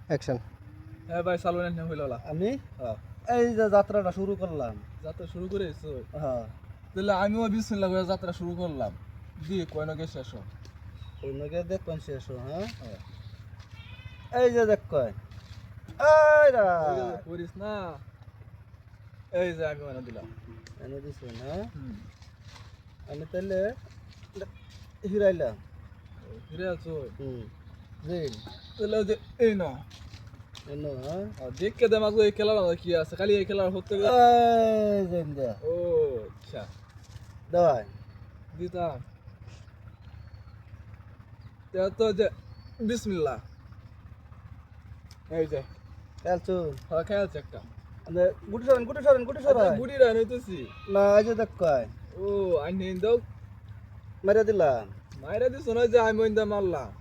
Action. হ্যাঁ ভাই সালমান হইল আমি হ্যাঁ এই যে যাত্রাটা শুরু করলাম। যাত্রা শুরু করেছো হ্যাঁ, তাহলে আমিও বিসমিল্লাহ করে যাত্রা শুরু করলাম দিয়ে কয়নকে শেষ হোক। অন্যকে দেখবেন শেষ হ্যাঁ। হ্যাঁ এই যে দেখ কয় এই রা করিস না এই যে আমি মানে দিলাম এনে দিছেন হ্যাঁ। হুম আমি তাহলে হিরাইলাম। ফিরে আছো জেল তাহলে ওই যে এই না এনো হ্যাঁ। দেখকে দে মাঝে এই খেলার কি আছে খালি এই খেলার হতে গেলে এই যে দে ও আচ্ছা দাই দিতাম তো যে বিসমিল্লাহ এই যে খেলছো হ্যাঁ খেয়ালছে একটা গুটি সরেন বুড়ি রান হইতেছি না এই যে দেখ কয় ও আইন দাও মেরে দিলাম। মাইরা দিছ না যে আমি ওইন্দা মারলাম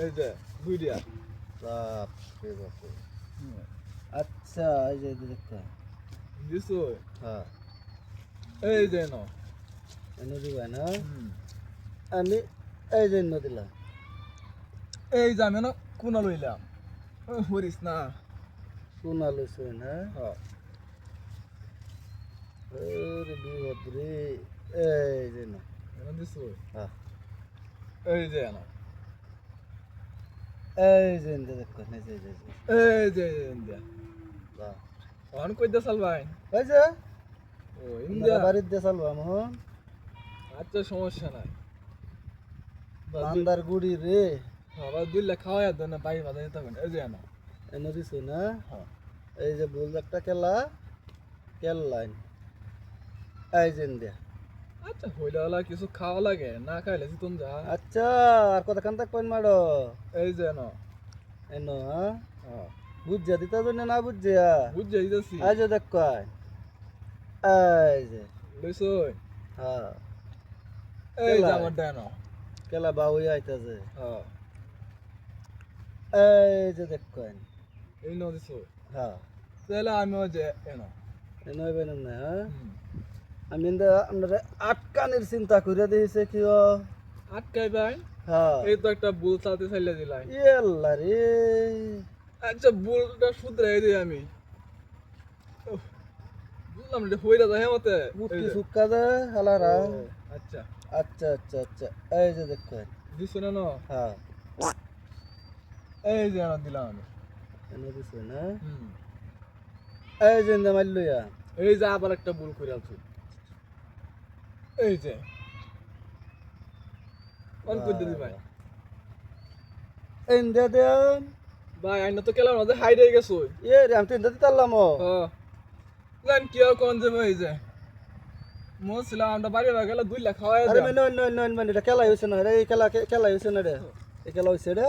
এই যে বুড়িয়া বাপ রে বাপ রে। আচ্ছা এই যে দেখ কয় দিছ হ্যাঁ এই যে ন এনে দিবা না। আমি এই যে এনে দিলাম। এই যে আমি না কোনা লইলাম হরিস না কোন আলোচন হ্যাঁ। হ্যাঁ ওরে বিপদ রে। এই যে না দিছ হ্যাঁ এই যে না এই যে দেখ কয় এই যে এই যে ইন্ডিয়া বাহ অন কই দে সাল ভাই এই যে ও ইন্দিরা ইন্ডিয়া বাড়ির দেশাল মোহন আচ্ছা সমস্যা নাই বান্দার গুড়ি রে। আবার দুইলা খাওয়া দেন না বাই বাজাই দিতে হবে এই যে না এনে দিছো না। হ্যাঁ এই যে বল একটা খেলা খেললাম। এই যে ইন্দিয়া আচ্ছা হইলা হলা কিছু খাওয়া লাগে না খাইলে তুমি যা আচ্ছা আর কথা কান্তা কইন মারো এই যে না এনো হ্যাঁ হ্যাঁ বুঝিয়া দিতে হবে না বুঝিয়া। বুঝে দিতেছি এই যে দেখ কয় এই যে লইছো হ্যাঁ এই যে খেলা। আমার ডান খেলা বাউই আইতাছে। হ্যাঁ এই যে দেখ কয় এই ন দিছো হ্যাঁ তাহলে আমিও যে এনো এনো হইবেন না হ্যাঁ। আমি আপনারা আটকানির চিন্তা করে দিয়েছে কি ও আটকাই ভাই হ্যাঁ এই তো একটা বুল চাতে চাইলে দিলাই ইয়াল্লা রে আচ্ছা বুলটা শুধরাই দিই আমি উফ, বুঝলাম রে হইরা যায় মতে বুটকি সুক্কা দে হালারা। আচ্ছা আচ্ছা আচ্ছা আচ্ছা এই যে দেখ কয় দিছো না না হ্যাঁ এই যে না দিলাম আমি এনে দিছে না। হুম এই যে মারলইয়া এই যে আবার একটা বুল করে আলছি এই যে অন করে দিদি ভাই ইন্দিয়া দেন ভাই আইনা তো কেলাম না যে হাই রে গেছো এ রে আমি তো ইন্দিয়া দিতাম হ্যাঁ জান কি আর কোন যে এই যে মোসলা আমরা বাড়ি গেলে 2 লাখ খাওয়া আরে মানে এটা খেলা হইছে না রে। এই খেলা হইছে না রে। এই খেলা হইছে রে।